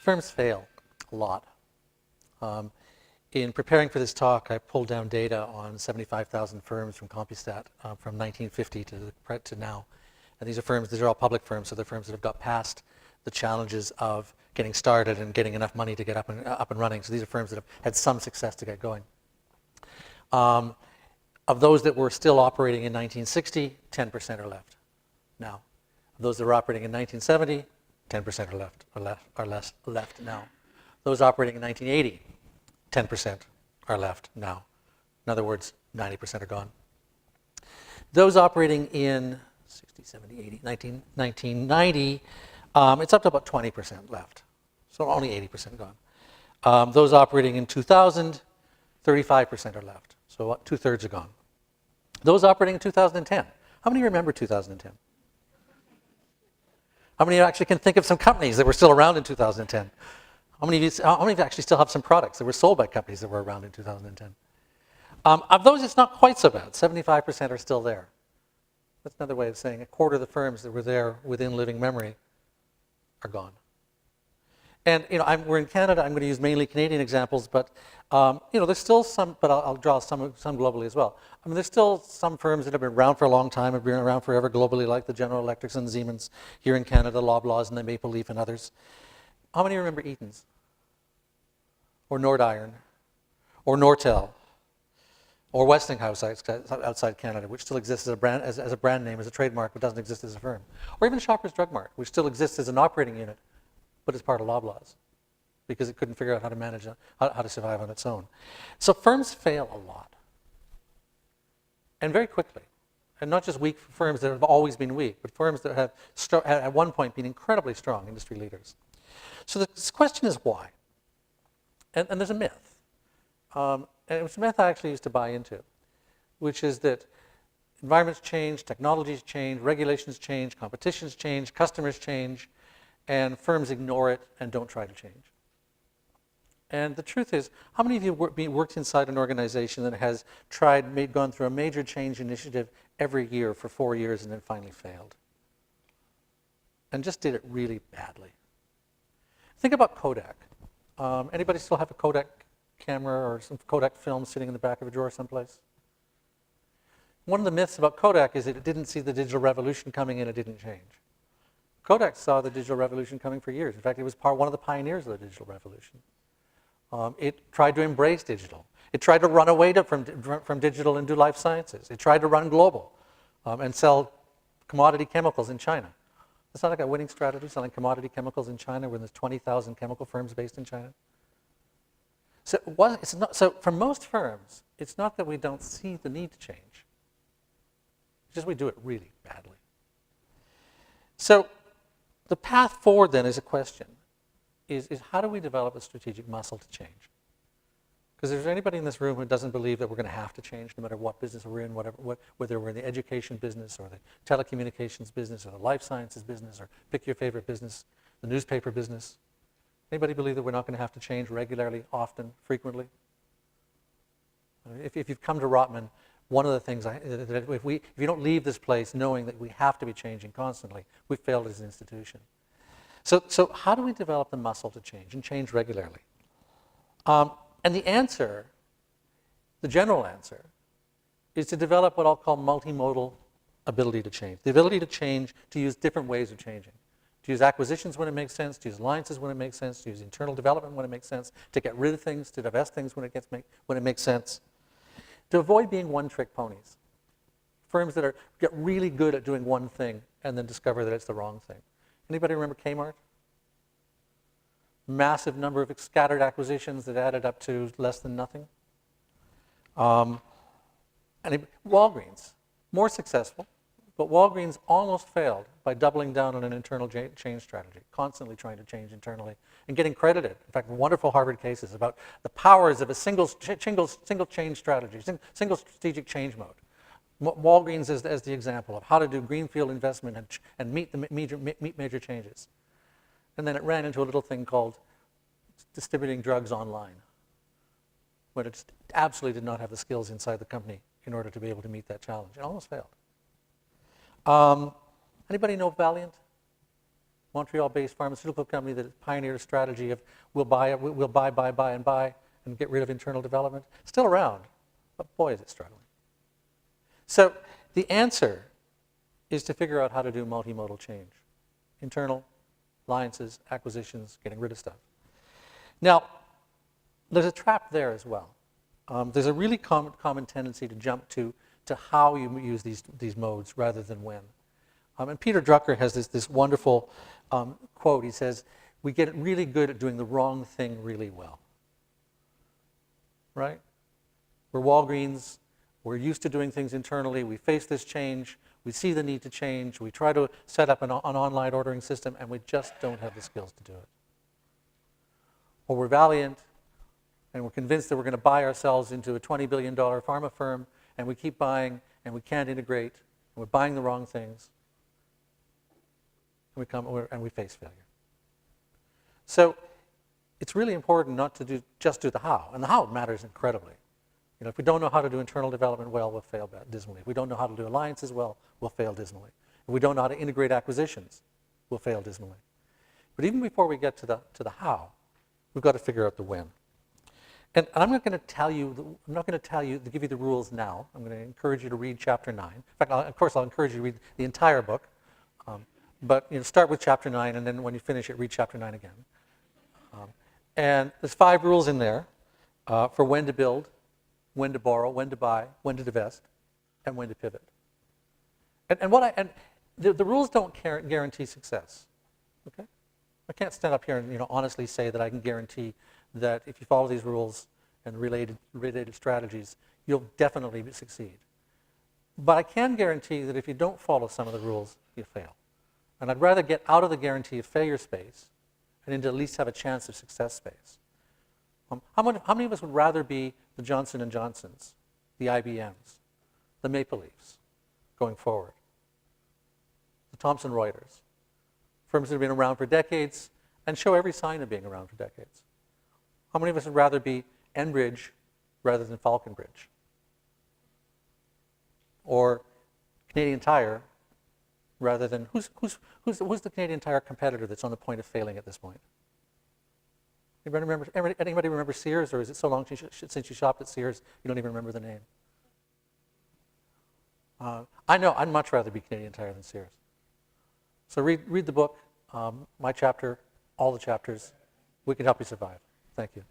Firms fail a lot. In preparing for this talk, I pulled down data on 75,000 firms from CompuStat from 1950 to now. And these are all public firms, so they're firms that have got past the challenges of getting started and getting enough money to get up and running. So these are firms that have had some success to get going. Of those that were still operating in 1960, 10% are left now. Of those that were operating in 1970, 10% are left now. Those operating in 1980, 10% are left now. In other words, 90% are gone. Those operating in 60, 70, 80, 1990, it's up to about 20% left. So only 80% gone. Those operating in 2000, 35% are left. So about 2/3 are gone. Those operating in 2010, how many remember 2010? How many actually can think of some companies that were still around in 2010? How many of you actually still have some products that were sold by companies that were around in 2010? Of those, it's not quite so bad. 75% are still there. That's another way of saying a quarter of the firms that were there within living memory are gone. And we're in Canada. I'm going to use mainly Canadian examples, but there's still some. But I'll draw some globally as well. I mean, there's still some firms that have been around for a long time, have been around forever globally, like the General Electrics and Siemens here in Canada, Loblaws and the Maple Leaf and others. How many remember Eaton's, or Nordiron, or Nortel, or Westinghouse outside Canada, which still exists as a brand name, as a trademark, but doesn't exist as a firm, or even Shoppers Drug Mart, which still exists as an operating unit, but is part of Loblaws, because it couldn't figure out how to manage, how to survive on its own. So firms fail a lot, and very quickly. And not just weak firms that have always been weak, but firms that have at one point been incredibly strong industry leaders. So the question is why? And there's a myth. And it was a myth I actually used to buy into, which is that environments change, technologies change, regulations change, competitions change, customers change, and firms ignore it and don't try to change. And the truth is, how many of you worked inside an organization that has gone through a major change initiative every year for 4 years and then finally failed? And just did it really badly. Think about Kodak. Anybody still have a Kodak camera or some Kodak film sitting in the back of a drawer someplace? One of the myths about Kodak is that it didn't see the digital revolution coming and it didn't change. Kodak saw the digital revolution coming for years. In fact, it was one of the pioneers of the digital revolution. It tried to embrace digital. It tried to run away from digital and do life sciences. It tried to run global and sell commodity chemicals in China. It's not like a winning strategy, selling commodity chemicals in China when there's 20,000 chemical firms based in China. So for most firms, it's not that we don't see the need to change. It's just we do it really badly. So the path forward then is a question, is how do we develop a strategic muscle to change? Because if there's anybody in this room who doesn't believe that we're going to have to change no matter what business we're in, whether we're in the education business or the telecommunications business or the life sciences business or pick your favorite business, the newspaper business, anybody believe that we're not going to have to change regularly, often, frequently? If you've come to Rotman, one of the things, if you don't leave this place knowing that we have to be changing constantly, we've failed as an institution. So how do we develop the muscle to change and change regularly? And the answer, the general answer, is to develop what I'll call multimodal ability to change. The ability to change, to use different ways of changing. To use acquisitions when it makes sense, to use alliances when it makes sense, to use internal development when it makes sense, to get rid of things, to divest things when it makes sense. To avoid being one-trick ponies. Firms that get really good at doing one thing and then discover that it's the wrong thing. Anybody remember Kmart? Massive number of scattered acquisitions that added up to less than nothing. Walgreens, more successful, but Walgreens almost failed by doubling down on an internal change strategy, constantly trying to change internally and getting credited. In fact, wonderful Harvard cases about the powers of a single change strategy, single strategic change mode. Walgreens is as the example of how to do greenfield investment and meet major changes. And then it ran into a little thing called distributing drugs online, when it absolutely did not have the skills inside the company in order to be able to meet that challenge. It almost failed. Anybody know Valiant? Montreal-based pharmaceutical company that pioneered a strategy of we'll buy, and get rid of internal development. Still around, but boy, is it struggling. So the answer is to figure out how to do multimodal change. Internal, alliances, acquisitions, getting rid of stuff. Now, there's a trap there as well. There's a really common tendency to jump to how you use these modes rather than when. And Peter Drucker has this wonderful quote. He says, we get really good at doing the wrong thing really well. Right? We're Walgreens. We're used to doing things internally. We face this change. We see the need to change. We try to set up an online ordering system, and we just don't have the skills to do it. Or we're Valiant, and we're convinced that we're going to buy ourselves into a $20 billion pharma firm, and we keep buying, and we can't integrate, and we're buying the wrong things, and we face failure. So it's really important not to just do the how, and the how matters incredibly. You know, if we don't know how to do internal development well, we'll fail dismally. If we don't know how to do alliances well, we'll fail dismally. If we don't know how to integrate acquisitions, we'll fail dismally. But even before we get to the how, we've got to figure out the when. And I'm not going to tell you, to give you the rules now. I'm going to encourage you to read chapter 9. In fact, of course, I'll encourage you to read the entire book. But start with chapter 9, and then when you finish it, read chapter 9 again. And there's 5 rules in there for when to build, when to borrow, when to buy, when to divest, and when to pivot. And the rules don't guarantee success. Okay? I can't stand up here and honestly say that I can guarantee that if you follow these rules and related strategies, you'll definitely succeed. But I can guarantee that if you don't follow some of the rules, you fail. And I'd rather get out of the guarantee of failure space and into at least have a chance of success space. How many of us would rather be the Johnson & Johnsons, the IBMs, the Maple Leafs going forward, the Thomson Reuters, firms that have been around for decades and show every sign of being around for decades? How many of us would rather be Enbridge rather than Falconbridge? Or Canadian Tire rather than, who's the Canadian Tire competitor that's on the point of failing at this point? Anybody remember Sears, or is it so long since you shopped at Sears you don't even remember the name? I know, I'd much rather be Canadian Tire than Sears. So read the book, my chapter, all the chapters. We can help you survive. Thank you.